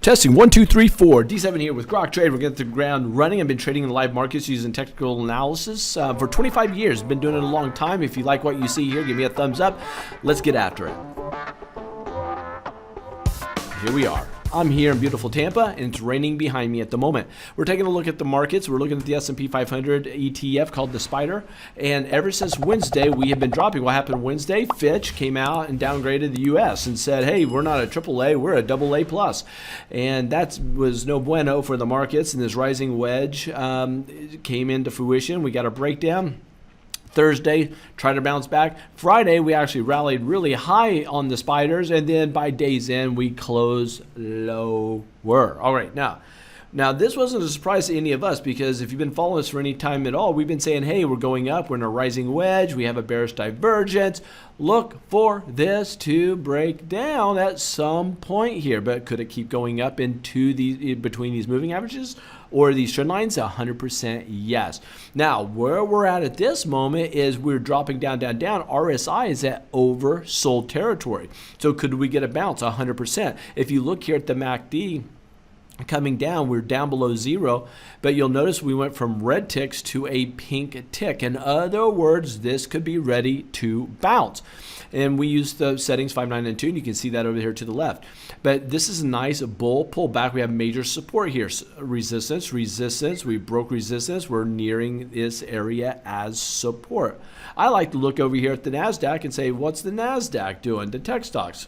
Testing 1, 2, 3, 4. D7 here with Grok Trade. We're getting the ground running. I've been trading in the live markets using technical analysis for 25 years. Been doing it a long time. If you like what you see here, give me a thumbs up. Let's get after it. Here we are. I'm here in beautiful Tampa, and it's raining behind me at the moment. We're taking a look at the markets. We're looking at the S&P 500 ETF called the Spider, and ever since Wednesday, we have been dropping. What happened Wednesday? Fitch came out and downgraded the U.S. and said, hey, we're not a AAA, we're a AA+. And that was no bueno for the markets, and this rising wedge came into fruition. We got a breakdown. Thursday, tried to bounce back. Friday, we actually rallied really high on the spiders, and then by day's end, we closed lower. All right, now this wasn't a surprise to any of us, because if you've been following us for any time at all, we've been saying, hey, we're going up, we're in a rising wedge, we have a bearish divergence. Look for this to break down at some point here, but could it keep going up into between these moving averages or these trend lines? 100% yes. Now, where we're at this moment is we're dropping down. RSI is at oversold territory. So could we get a bounce? 100%. If you look here at the MACD, coming down, we're down below zero, but you'll notice we went from red ticks to a pink tick. In other words, this could be ready to bounce. And we use the settings 5, 9, and 2, and you can see that over here to the left. But this is a nice bull pullback. We have major support here. Resistance, we broke resistance. We're nearing this area as support. I like to look over here at the NASDAQ and say, what's the NASDAQ doing? The tech stocks.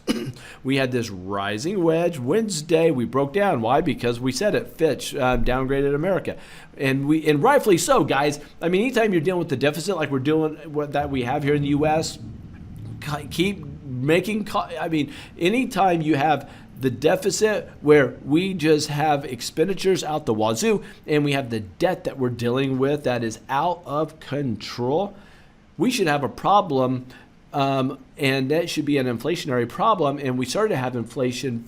We had this rising wedge. Wednesday, we broke down. Why? Because we said it. Fitch downgraded America. And rightfully so, guys. I mean, anytime you're dealing with the deficit like we're doing, what that we have here in the U.S., keep making, anytime you have the deficit where we just have expenditures out the wazoo and we have the debt that we're dealing with that is out of control, we should have a problem, and that should be an inflationary problem. And we started to have inflation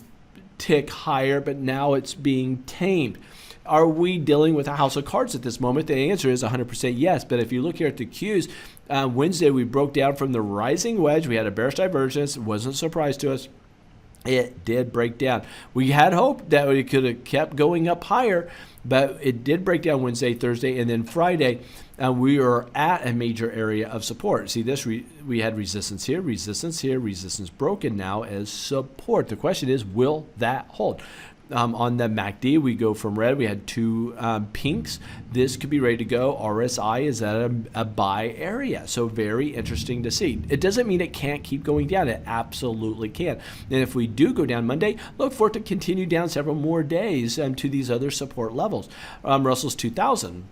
tick higher, but now it's being tamed. Are we dealing with a house of cards at this moment? The answer is 100% yes. But if you look here at the Qs, Wednesday we broke down from the rising wedge. We had a bearish divergence. It wasn't a surprise to us. It did break down. We had hope that it could have kept going up higher, but it did break down Wednesday, Thursday, and then Friday. We are at a major area of support. See this? We had resistance here, resistance broken now as support. The question is, will that hold? On the MACD, we go from red. We had two pinks. This could be ready to go. RSI is at a buy area. So very interesting to see. It doesn't mean it can't keep going down. It absolutely can. And if we do go down Monday, look for it to continue down several more days to these other support levels. Russell's 2000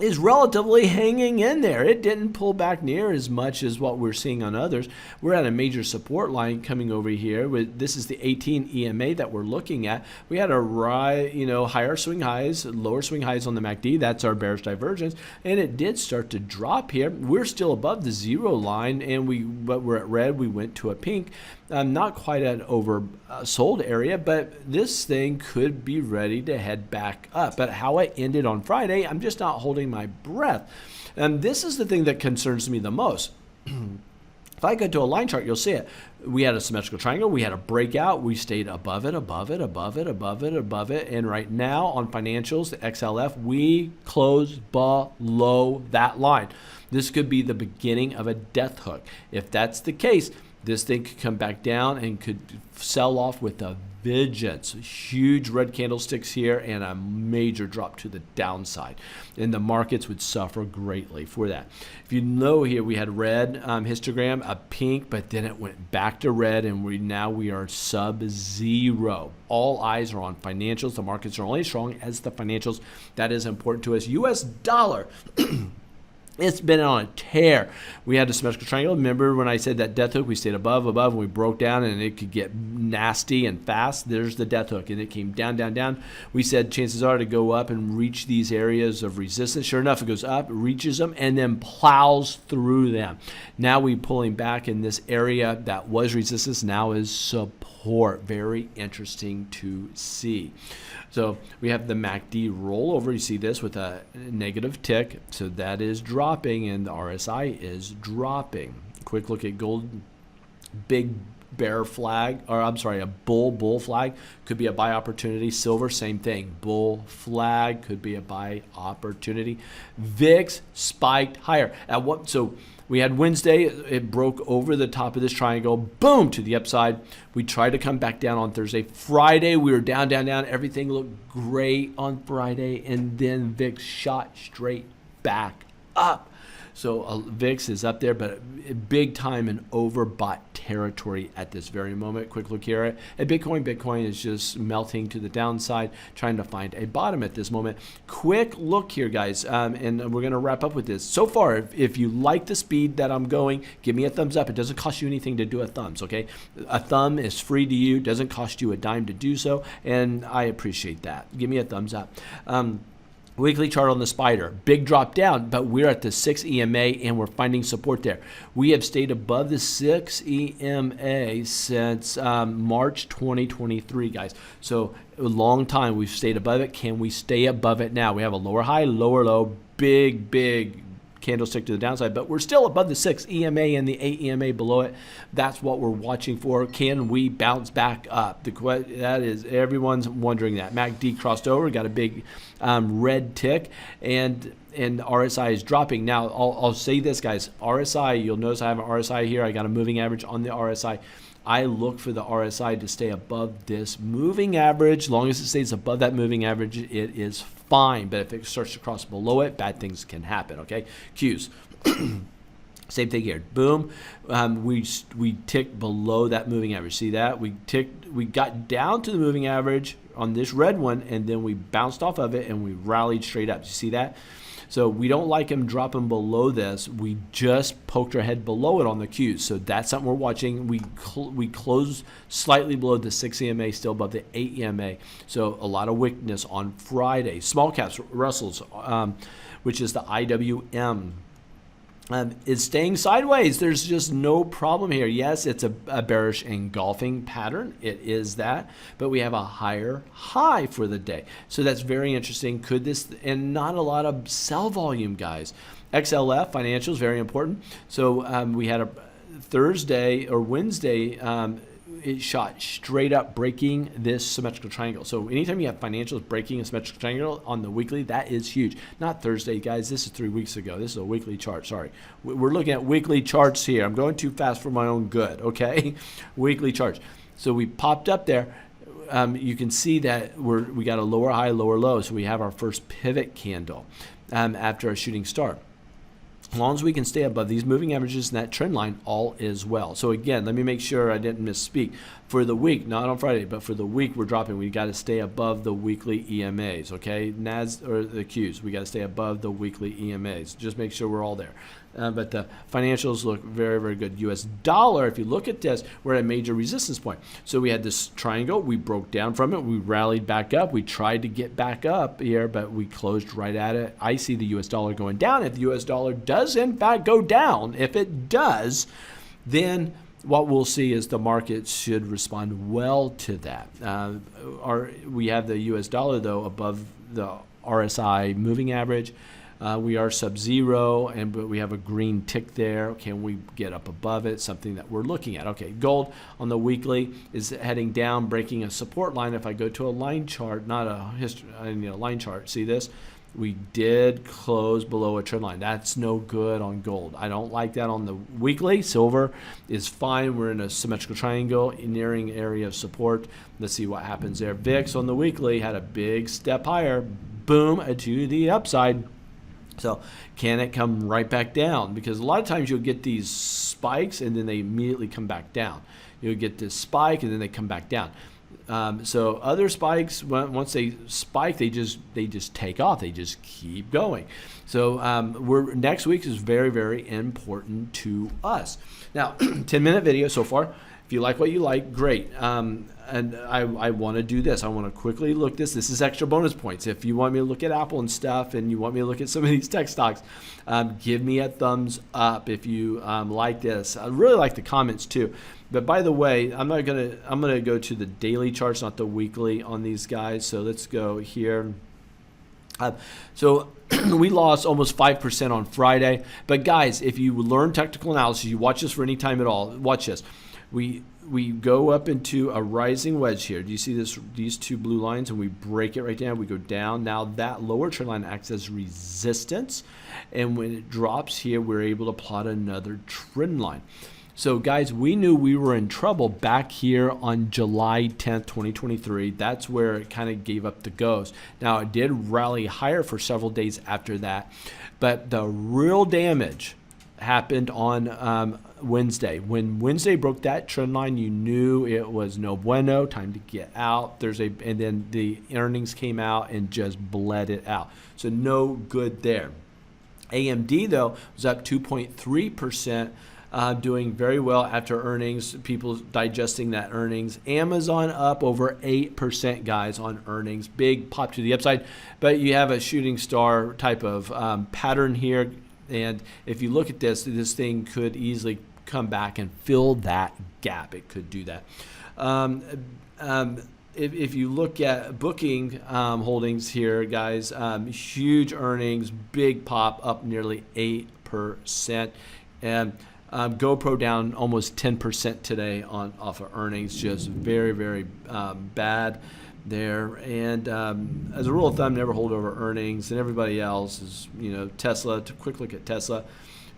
is relatively hanging in there. It didn't pull back near as much as what we're seeing on others. We're at a major support line coming over here. This is the 18 EMA that we're looking at. We had a higher swing highs, lower swing highs on the MACD. That's our bearish divergence, and it did start to drop here. We're still above the zero line, but we're at red. We went to a pink. Not quite at oversold area, but this thing could be ready to head back up. But how it ended on Friday, I'm just not holding my breath. And this is the thing that concerns me the most. If I go to a line chart, you'll see it. We had a symmetrical triangle. We had a breakout. We stayed above it. And right now on financials, the XLF, we closed below that line. This could be the beginning of a death hook. If that's the case, this thing could come back down and could sell off with a vengeance. Huge red candlesticks here and a major drop to the downside. And the markets would suffer greatly for that. If you know here, we had red histogram, a pink, but then it went back to red, and now we are sub-zero. All eyes are on financials. The markets are only as strong as the financials. That is important to us. US dollar. It's been on a tear. We had a symmetrical triangle. Remember when I said that death hook, we stayed above, and we broke down, and it could get nasty and fast. There's the death hook, and it came down. We said chances are to go up and reach these areas of resistance. Sure enough, it goes up, reaches them, and then plows through them. Now we're pulling back in this area that was resistance, now is support. Very interesting to see. So we have the MACD rollover. You see this with a negative tick. So that is dropping, and the RSI is dropping. Quick look at gold. Big bear flag, or I'm sorry, a bull flag could be a buy opportunity. Silver, same thing. Bull flag could be a buy opportunity. VIX spiked higher. At what? So we had Wednesday, it broke over the top of this triangle, boom, to the upside. We tried to come back down on Thursday. Friday, we were down, down, down. Everything looked great on Friday, and then VIX shot straight back up. So VIX is up there, but big time in overbought territory at this very moment. Quick look here at Bitcoin. Bitcoin is just melting to the downside, trying to find a bottom at this moment. Quick look here, guys, and we're going to wrap up with this. So far, if you like the speed that I'm going, give me a thumbs up. It doesn't cost you anything to do a thumbs, okay? A thumb is free to you. Doesn't cost you a dime to do so, and I appreciate that. Give me a thumbs up. Weekly chart on the spider, big drop down, but we're at the 6 EMA and we're finding support there. We have stayed above the 6 EMA since March 2023, guys. So a long time we've stayed above it. Can we stay above it now? We have a lower high, lower low, big candlestick to the downside, but we're still above the 6 EMA and the 8 EMA below it. That's what we're watching for. Can we bounce back up? That is, everyone's wondering that. MACD crossed over, got a big red tick, and RSI is dropping. Now, I'll say this, guys. RSI, you'll notice I have an RSI here. I got a moving average on the RSI. I look for the RSI to stay above this moving average. As long as it stays above that moving average, it is fine. But if it starts to cross below it, bad things can happen, okay? Qs. Same thing here. Boom. We ticked below that moving average. See that? We got down to the moving average on this red one, and then we bounced off of it, and we rallied straight up. You see that? So we don't like him dropping below this. We just poked our head below it on the Qs. So that's something we're watching. We closed slightly below the 6 EMA, still above the 8 EMA. So a lot of weakness on Friday. Small caps, Russells, which is the IWM. Is staying sideways. There's just no problem here. Yes, it's a bearish engulfing pattern. It is that, but we have a higher high for the day. So that's very interesting. Could this, and not a lot of sell volume, guys. XLF financials, very important. So we had a Thursday or Wednesday, it shot straight up, breaking this symmetrical triangle. So anytime you have financials breaking a symmetrical triangle on the weekly, that is huge. Not Thursday, guys. This is 3 weeks ago. This is a weekly chart. Sorry. We're looking at weekly charts here. I'm going too fast for my own good, okay? Weekly charts. So we popped up there. You can see that we got a lower high, lower low. So we have our first pivot candle after a shooting star. As long as we can stay above these moving averages and that trend line, all is well. So again, let me make sure I didn't misspeak. For the week, not on Friday, but for the week we're dropping, we got to stay above the weekly EMAs, okay? NASDAQ or the Qs, we got to stay above the weekly EMAs. Just make sure we're all there. But the financials look very, very good. US dollar, if you look at this, we're at a major resistance point. So we had this triangle. We broke down from it. We rallied back up. We tried to get back up here, but we closed right at it. I see the US dollar going down. If the US dollar does, in fact, go down, if it does, then what we'll see is the market should respond well to that. We have the US dollar, though, above the RSI moving average. We are sub-zero, but we have a green tick there. Can we get up above it? Something that we're looking at. Okay, gold on the weekly is heading down, breaking a support line. If I go to a line chart, not a line chart, see this? We did close below a trend line. That's no good on gold. I don't like that on the weekly. Silver is fine. We're in a symmetrical triangle, nearing area of support. Let's see what happens there. VIX on the weekly had a big step higher. Boom, to the upside. So can it come right back down? Because a lot of times you'll get these spikes and then they immediately come back down. You'll get this spike and then they come back down. So other spikes, once they spike, they just take off. They just keep going. So next week is very, very important to us. Now, 10-minute video so far. If you like what you like, great. And I want to do this. I want to quickly look this. This is extra bonus points. If you want me to look at Apple and stuff, and you want me to look at some of these tech stocks, give me a thumbs up if you like this. I really like the comments too. But by the way, I'm gonna go to the daily charts, not the weekly, on these guys. So let's go here. So we lost almost 5% on Friday. But guys, if you learn technical analysis, you watch this for any time at all. Watch this. We go up into a rising wedge here. Do you see this? These two blue lines, and we break it right down. We go down. Now that lower trend line acts as resistance, and when it drops here, we're able to plot another trend line. So guys, we knew we were in trouble back here on July 10th, 2023. That's where it kind of gave up the ghost. Now it did rally higher for several days after that, but the real damage happened on Wednesday. When Wednesday broke that trend line, you knew it was no bueno, time to get out. And then the earnings came out and just bled it out. So no good there. AMD though was up 2.3%. Doing very well after earnings, people digesting that earnings. Amazon up over 8%, guys, on earnings. Big pop to the upside, but you have a shooting star type of pattern here. And if you look at this thing could easily come back and fill that gap. It could do that. If you look at booking holdings here, guys, huge earnings, big pop, up nearly 8%. And GoPro down almost 10% today off of earnings, just very, very bad there. And as a rule of thumb, never hold over earnings. And everybody else is, Tesla. Quick look at Tesla,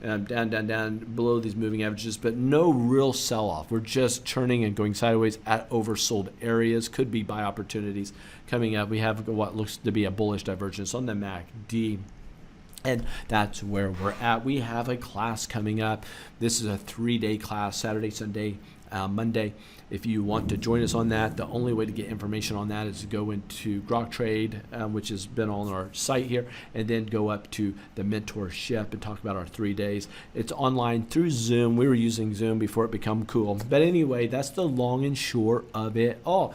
down below these moving averages, but no real sell-off. We're just churning and going sideways at oversold areas. Could be buy opportunities coming up. We have what looks to be a bullish divergence on the MACD. And that's where we're at. We have a class coming up. This is a 3-day class, Saturday, Sunday, Monday. If you want to join us on that, the only way to get information on that is to go into Grok Trade, which has been on our site here, and then go up to the mentorship and talk about our 3 days. It's online through Zoom. We were using Zoom before it became cool. But anyway, that's the long and short of it all.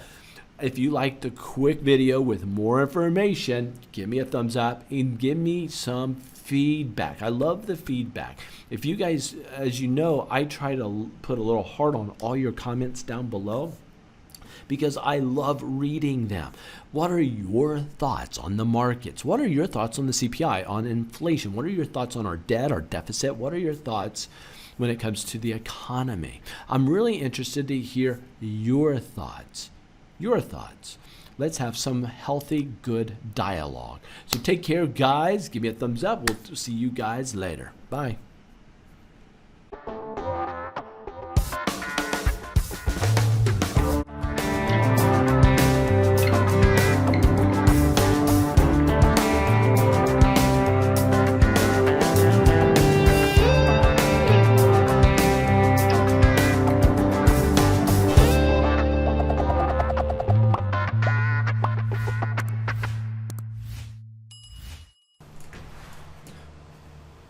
If you like the quick video with more information, give me a thumbs up and give me some feedback. I love the feedback. If you guys, as you know, I try to put a little heart on all your comments down below because I love reading them. What are your thoughts on the markets? What are your thoughts on the CPI, on inflation? What are your thoughts on our debt, our deficit? What are your thoughts when it comes to the economy? I'm really interested to hear your thoughts. Let's have some healthy, good dialogue. So take care, guys. Give me a thumbs up. We'll see you guys later. Bye.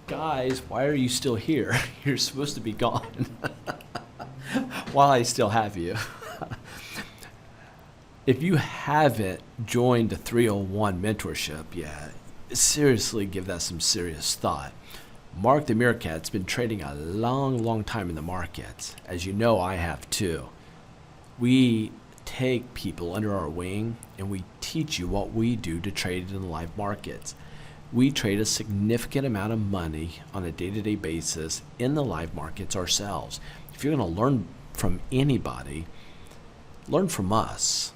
Guys, why are you still here? You're supposed to be gone while I still have you. If you haven't joined the 301 mentorship yet, seriously give that some serious thought. Mark the Meerkat's been trading a long time in the markets. As you know, I have too. We take people under our wing and we teach you what we do to trade in the live markets. We trade a significant amount of money on a day-to-day basis in the live markets ourselves. If you're going to learn from anybody, learn from us.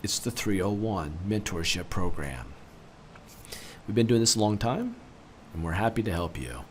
It's the 301 mentorship program. We've been doing this a long time, and we're happy to help you.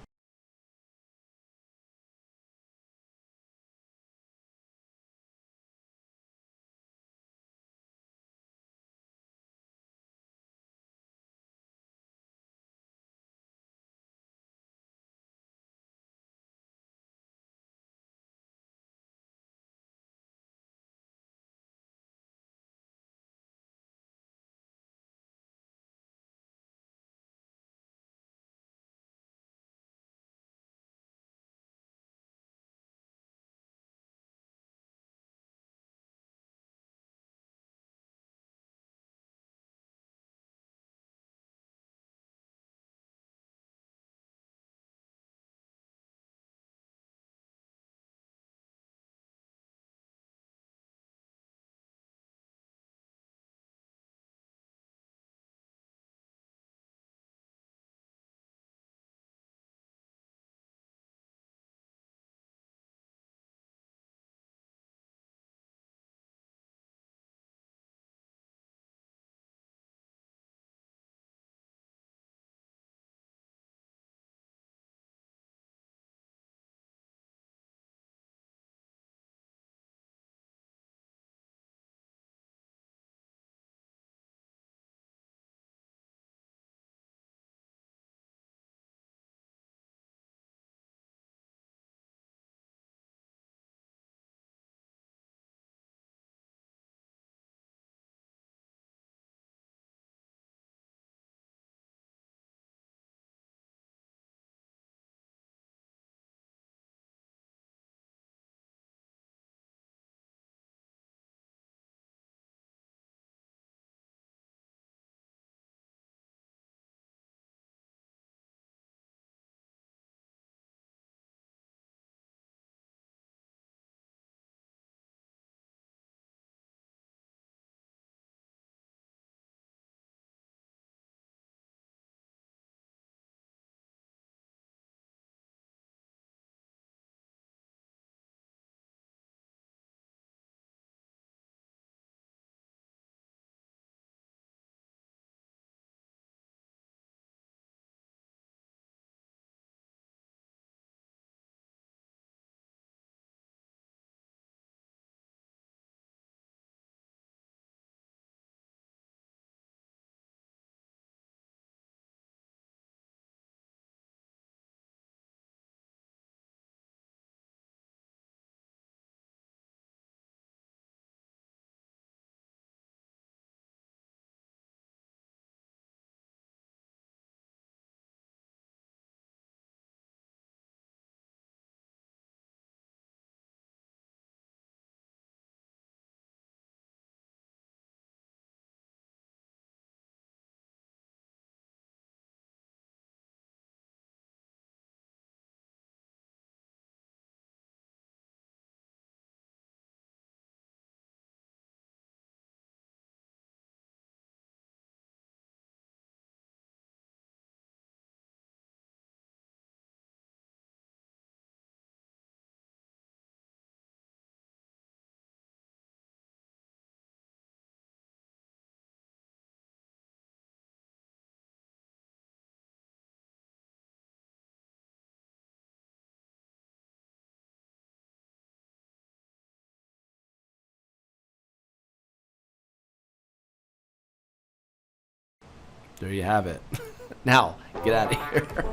There you have it. Now, get out of here.